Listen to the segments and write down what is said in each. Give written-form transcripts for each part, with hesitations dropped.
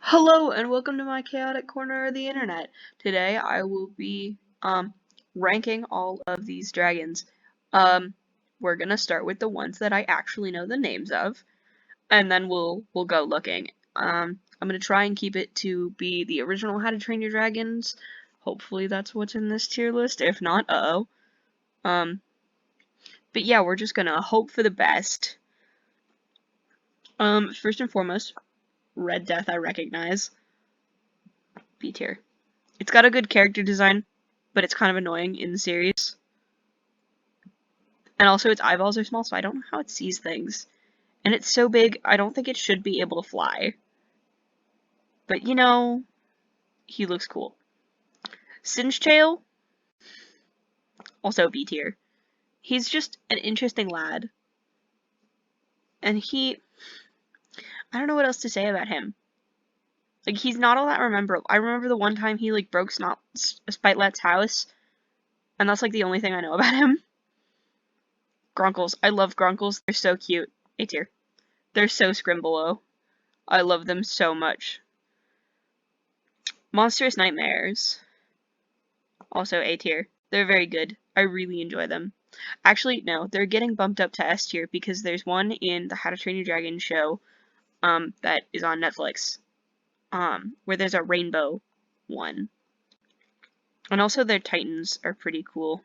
Hello and welcome to my chaotic corner of the internet. Today I will be ranking all of these dragons. We're gonna start with the ones that I actually know the names of, and then we'll go looking. I'm gonna try and keep it to be the original How to Train Your Dragons. Hopefully that's what's in this tier list. If not, uh-oh. But yeah, we're just gonna hope for the best. First and foremost, Red Death I recognize. B tier. It's got a good character design, but it's kind of annoying in the series. And also its eyeballs are small, so I don't know how it sees things. And it's so big, I don't think it should be able to fly. But you know, he looks cool. Singe-tail, also B tier. He's just an interesting lad. And I don't know what else to say about him. Like, he's not all that memorable. I remember the one time he, like, broke Spitelet's house, and that's, like, the only thing I know about him. Grunkles. I love Grunkles. They're so cute. A tier. They're so Scrimblow. I love them so much. Monstrous Nightmares. Also A tier. They're very good. I really enjoy them. Actually, no, they're getting bumped up to S tier because there's one in the How to Train Your Dragon show that is on Netflix where there's a rainbow one. And also their titans are pretty cool.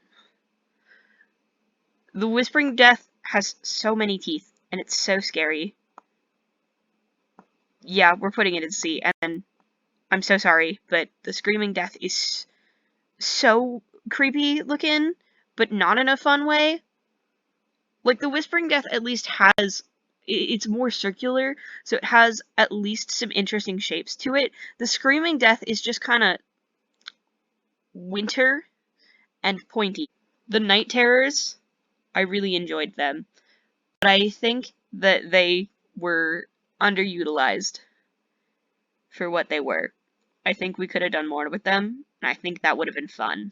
The Whispering Death has so many teeth, and it's so scary. Yeah, we're putting it in C, and then, I'm so sorry, but the Screaming Death is so creepy looking, but not in a fun way. Like, the Whispering Death at least has, it's more circular, so it has at least some interesting shapes to it. The Screaming Death is just kind of winter and pointy. The Night Terrors, I really enjoyed them, but I think that they were underutilized for what they were. I think we could have done more with them, and I think that would have been fun.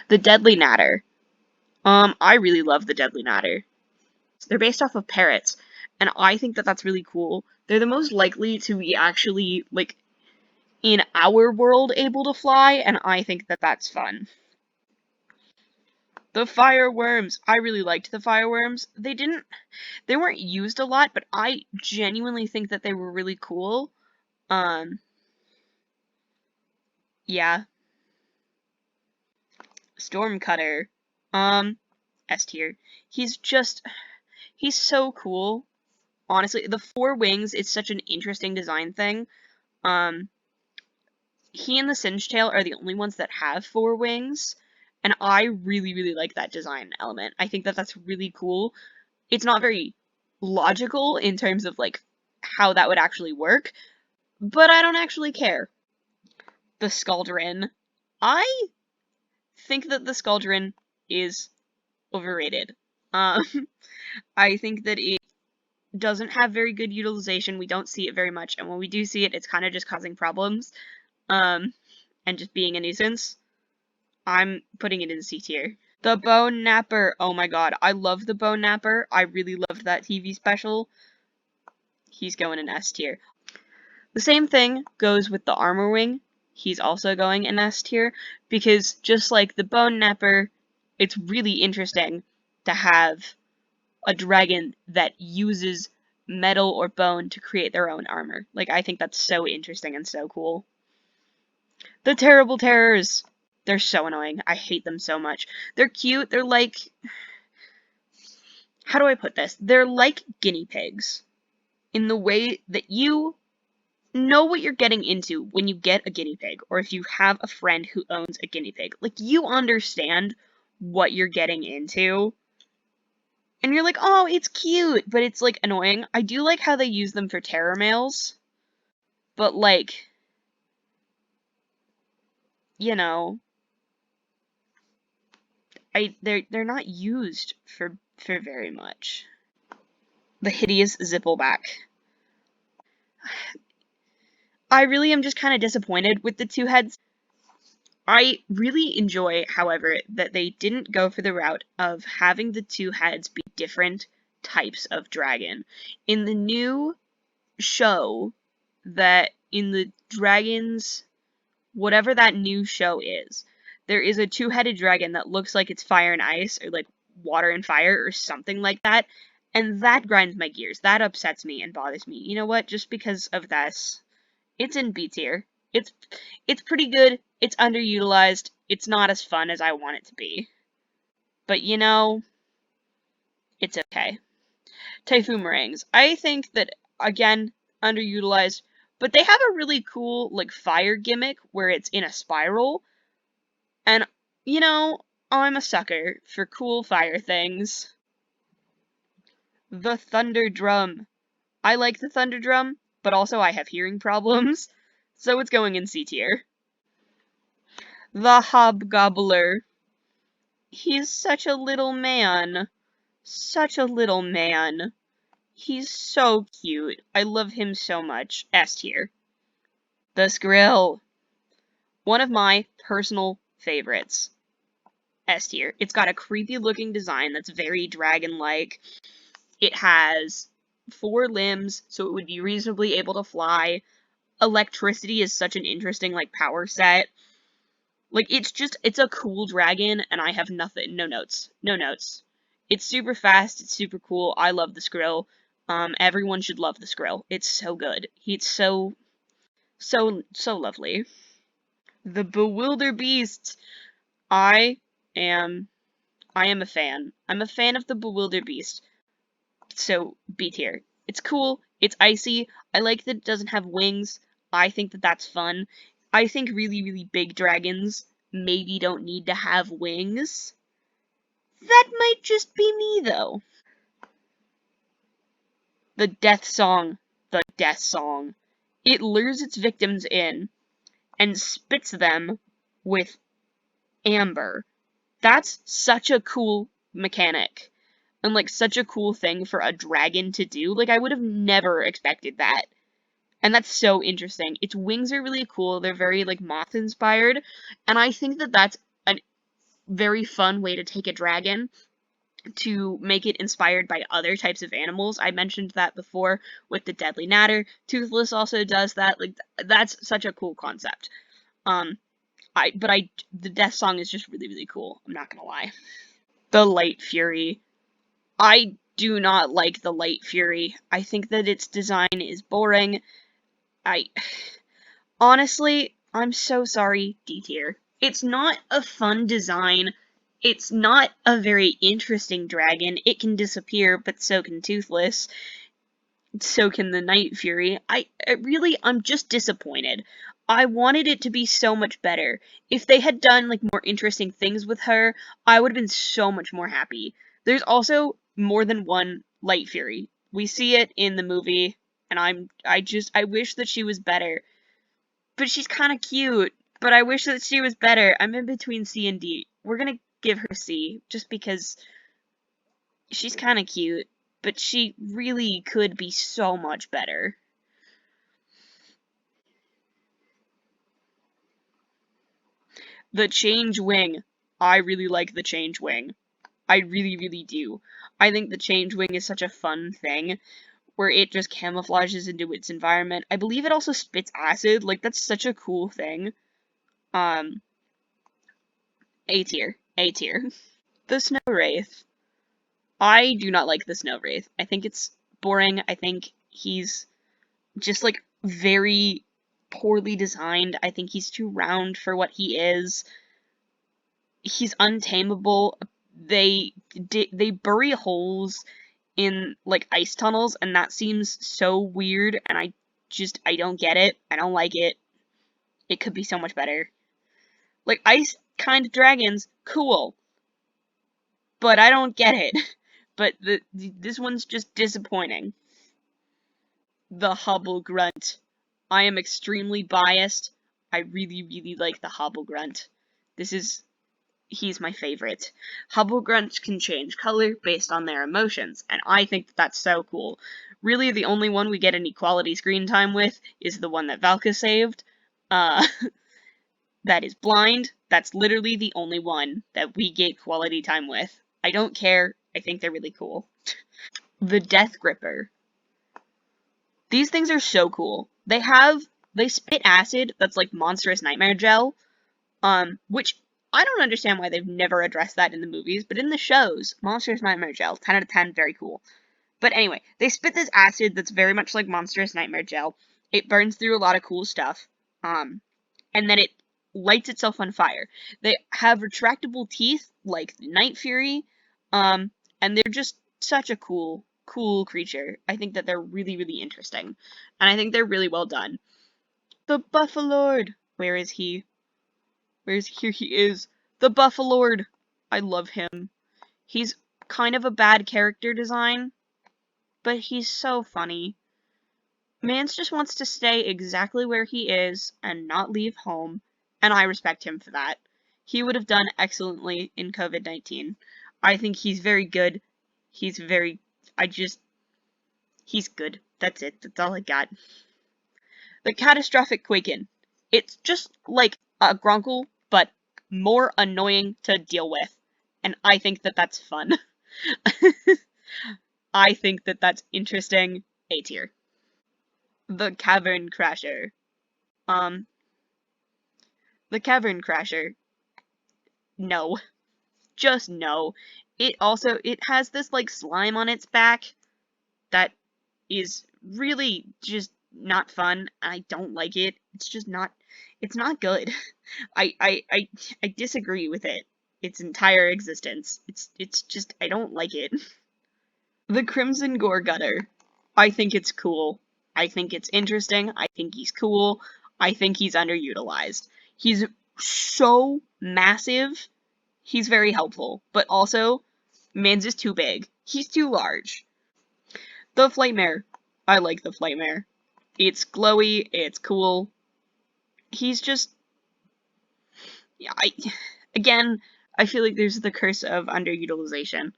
The Deadly Natter. I really love the Deadly Natter. They're based off of parrots, and I think that that's really cool. They're the most likely to be actually, like, in our world able to fly, and I think that that's fun. The Fireworms. I really liked the Fireworms. They weren't used a lot, but I genuinely think that they were really cool. Yeah. Stormcutter. S tier. He's so cool. Honestly, the four wings is such an interesting design thing. He and the Singe-tail are the only ones that have four wings, and I really, really like that design element. I think that that's really cool. It's not very logical in terms of, like, how that would actually work, but I don't actually care. The Skaldrin. I think that the Skaldrin is overrated. I think that it doesn't have very good utilization. We don't see it very much, and when we do see it, it's kind of just causing problems, and just being a nuisance. I'm putting it in C tier. The Bone Napper. Oh my god, I love the Bone Napper. I really loved that TV special. He's going in S tier. The same thing goes with the Armor Wing. He's also going in S tier, because just like the Bone Napper, it's really interesting to have a dragon that uses metal or bone to create their own armor. Like, I think that's so interesting and so cool. The Terrible Terrors. They're so annoying. I hate them so much. They're cute. They're like... How do I put this? They're like guinea pigs in the way that you know what you're getting into when you get a guinea pig, or if you have a friend who owns a guinea pig. Like, you understand what you're getting into, and you're like, oh, it's cute, but it's, like, annoying. I do like how they use them for terror males, but, like, you know, they're not used for very much. The Hideous Zippleback. I really am just kind of disappointed with the two heads. I really enjoy, however, that they didn't go for the route of having the two heads be different types of dragon. In the new show that in the dragons, whatever that new show is, there is a two-headed dragon that looks like it's fire and ice, or like water and fire, or something like that, and that grinds my gears. That upsets me and bothers me. You know what? Just because of this, it's in B tier. It's pretty good. It's underutilized. It's not as fun as I want it to be. But you know, it's okay. Typhoomerangs. I think that, again, underutilized, but they have a really cool, like, fire gimmick where it's in a spiral, and, you know, I'm a sucker for cool fire things. The Thunder Drum. I like the Thunder Drum, but also I have hearing problems, so it's going in C tier. The Hobgobbler. He's such a little man. Such a little man. He's so cute. I love him so much. S tier. The Skrill. One of my personal favorites. S tier. It's got a creepy looking design that's very dragon-like. It has 4 limbs, so it would be reasonably able to fly. Electricity is such an interesting, like, power set. Like, it's a cool dragon, and I have nothing, no notes. No notes. It's super fast, it's super cool, I love the Skrill. Everyone should love the Skrill. It's so good. He's so lovely. The Bewilderbeast. I am a fan. I'm a fan of the Bewilderbeast. So, B tier. It's cool, it's icy, I like that it doesn't have wings, I think that that's fun. I think really, really big dragons maybe don't need to have wings. That might just be me, though. The Death Song. The Death Song. It lures its victims in and spits them with amber. That's such a cool mechanic. And, like, such a cool thing for a dragon to do. Like, I would have never expected that. And that's so interesting. Its wings are really cool. They're very, like, moth-inspired. And I think that that's a very fun way to take a dragon to make it inspired by other types of animals. I mentioned that before with the Deadly Natter. Toothless also does that. Like, that's such a cool concept. The Death Song is just really, really cool. I'm not gonna lie. The Light Fury. I do not like the Light Fury. I think that its design is boring. Honestly, I'm so sorry, D tier. It's not a fun design. It's not a very interesting dragon. It can disappear, but so can Toothless. So can the Night Fury. I'm just disappointed. I wanted it to be so much better. If they had done, like, more interesting things with her, I would have been so much more happy. There's also more than one Light Fury. We see it in the movie, and I wish that she was better. But she's kind of cute, but I wish that she was better. I'm in between C and D. We're gonna give her C, just because she's kind of cute, but she really could be so much better. The Change Wing. I really like the Change Wing. I really, really do. I think the Change Wing is such a fun thing, where it just camouflages into its environment. I believe it also spits acid. Like, that's such a cool thing. A tier. A tier. The Snow Wraith. I do not like the Snow Wraith. I think it's boring. I think he's just, like, very poorly designed. I think he's too round for what he is. He's untamable. They bury holes in, like, ice tunnels, and that seems so weird, and I don't get it. I don't like it. It could be so much better. Like, ice kind of dragons, cool. But I don't get it. But this one's just disappointing. The Hubble Grunt. I am extremely biased. I really, really like the Hubble Grunt. He's my favorite. Hubble Grunts can change color based on their emotions, and I think that that's so cool. Really, the only one we get any quality screen time with is the one that Valka saved. That is blind. That's literally the only one that we get quality time with. I don't care. I think they're really cool. The Death Gripper. These things are so cool. They spit acid that's like monstrous nightmare gel, which I don't understand why they've never addressed that in the movies, but in the shows, monstrous nightmare gel, 10 out of 10, very cool. But anyway, they spit this acid that's very much like monstrous nightmare gel. It burns through a lot of cool stuff, and then it lights itself on fire. They have retractable teeth like Night Fury, and they're just such a cool creature. I think that they're really, really interesting, and I think they're really well done. The Buffalord! Where is he? Here he is. The Buffalord! I love him. He's kind of a bad character design, but he's so funny. Mans just wants to stay exactly where he is and not leave home, and I respect him for that. He would have done excellently in COVID-19. I think he's very good. He's good. That's it. That's all I got. The Catastrophic Quaken. It's just like a Grunkle, but more annoying to deal with. And I think that that's fun. I think that that's interesting. A tier. The Cavern Crasher. The Cavern Crasher. No. Just no. It has this like slime on its back that is really just not fun. I don't like it. It's not good. I disagree with it. Its entire existence. It's just, I don't like it. The Crimson Gore Gutter. I think it's cool. I think it's interesting. I think he's cool. I think he's underutilized. He's so massive. He's very helpful. But also, Mans is too big. He's too large. The Flightmare. I like the Flightmare. It's glowy. It's cool. He's just... Again, I feel like there's the curse of underutilization.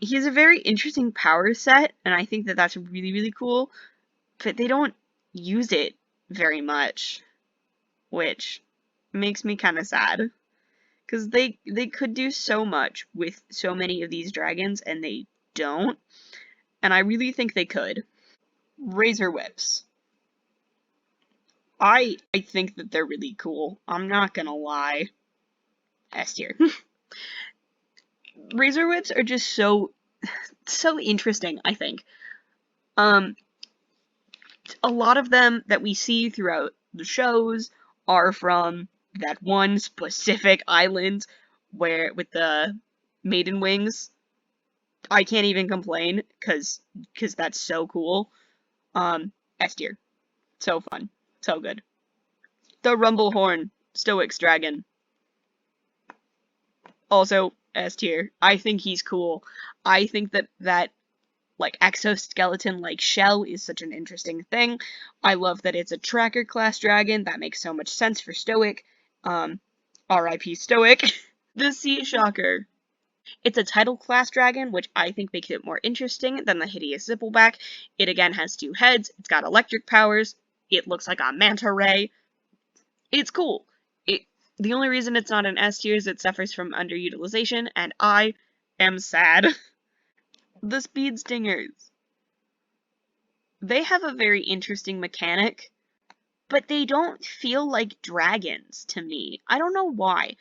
He has a very interesting power set, and I think that that's really, really cool, but they don't use it very much, which makes me kind of sad, because they could do so much with so many of these dragons, and they don't, and I really think they could. Razor Whips. I think that they're really cool. I'm not gonna lie. S tier. Razor Whips are just so interesting, I think. A lot of them that we see throughout the shows are from that one specific island where with the maiden wings. I can't even complain cause that's so cool. S tier. So fun. So good. The Rumblehorn Stoics Dragon. Also S tier. I think he's cool. I think that like exoskeleton like shell is such an interesting thing. I love that it's a tracker class dragon. That makes so much sense for Stoic. R.I.P. Stoic. The Sea Shocker. It's a title class dragon, which I think makes it more interesting than the hideous Zippleback. It again has 2 heads. It's got electric powers. It looks like a manta ray. It's cool. The only reason it's not an S tier is it suffers from underutilization, and I am sad. The Speed Stingers. They have a very interesting mechanic, but they don't feel like dragons to me. I don't know why,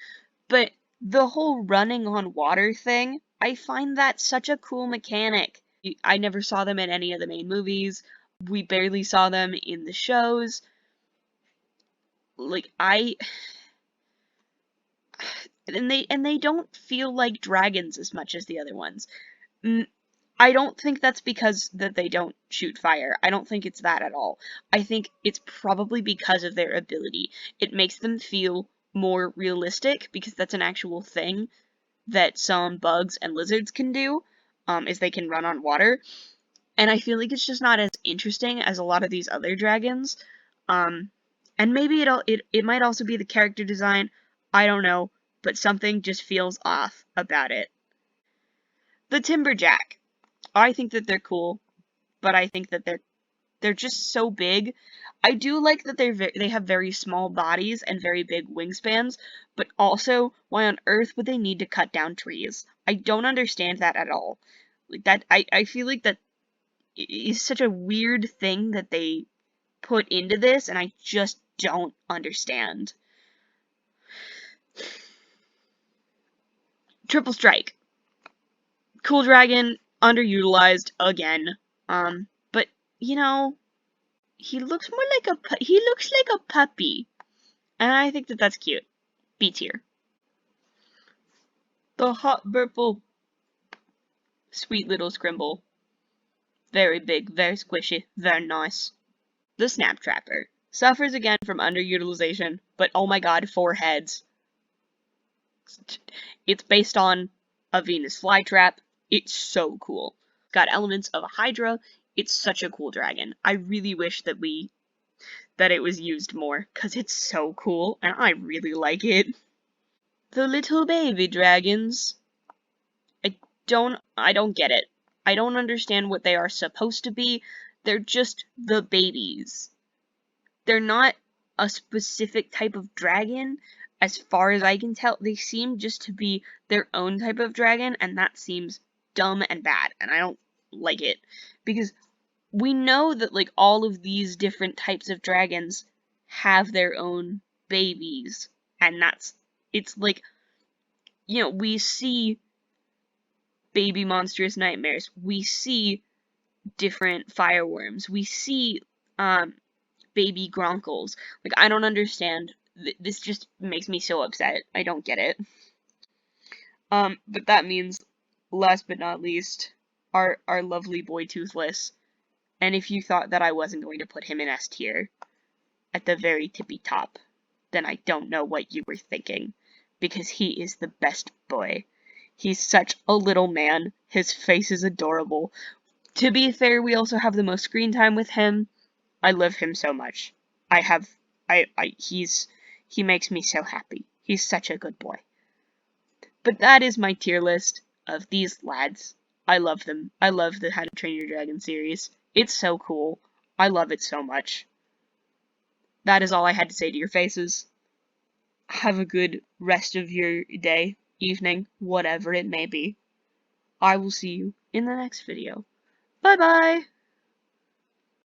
but the whole running on water thing, I find that such a cool mechanic. I never saw them in any of the main movies. We barely saw them in the shows. Like, and they don't feel like dragons as much as the other ones. I don't think that's because that they don't shoot fire. I don't think it's that at all. I think it's probably because of their ability. It makes them feel more realistic because that's an actual thing that some bugs and lizards can do, is they can run on water. And I feel like it's just not as interesting as a lot of these other dragons. And maybe it might also be the character design. I don't know, but something just feels off about it. The Timberjack. I think that they're cool, but I think that they're just so big. I do like that they have very small bodies and very big wingspans, but also, why on earth would they need to cut down trees? I don't understand that at all. Like that, I feel like that is such a weird thing that they put into this, and I just don't understand. Triple Strike. Cool Dragon, underutilized again. But you know, he looks more like a puppy, and I think that that's cute. B tier. The Hot Purple. Sweet little Scrimble. Very big, very squishy, very nice. The Snap Trapper. Suffers again from underutilization, but oh my god, 4 heads. It's based on a Venus flytrap. It's so cool. Got elements of a Hydra. It's such a cool dragon. I really wish that it was used more, because it's so cool, and I really like it. The little baby dragons. I don't get it. I don't understand what they are supposed to be. They're just the babies. They're not a specific type of dragon, as far as I can tell. They seem just to be their own type of dragon, and that seems dumb and bad, and I don't like it. Because we know that, like, all of these different types of dragons have their own babies, and it's like, you know, we see baby monstrous nightmares, we see different fireworms, we see baby gronkles. Like, I don't understand. This just makes me so upset. I don't get it. But that means, last but not least, our lovely boy Toothless. And if you thought that I wasn't going to put him in S tier at the very tippy top, then I don't know what you were thinking, because he is the best boy. He's such a little man. His face is adorable. To be fair, we also have the most screen time with him. I love him so much. He makes me so happy. He's such a good boy. But that is my tier list of these lads. I love them. I love the How to Train Your Dragon series. It's so cool. I love it so much. That is all I had to say to your faces. Have a good rest of your day, evening, whatever it may be. I will see you in the next video. Bye bye!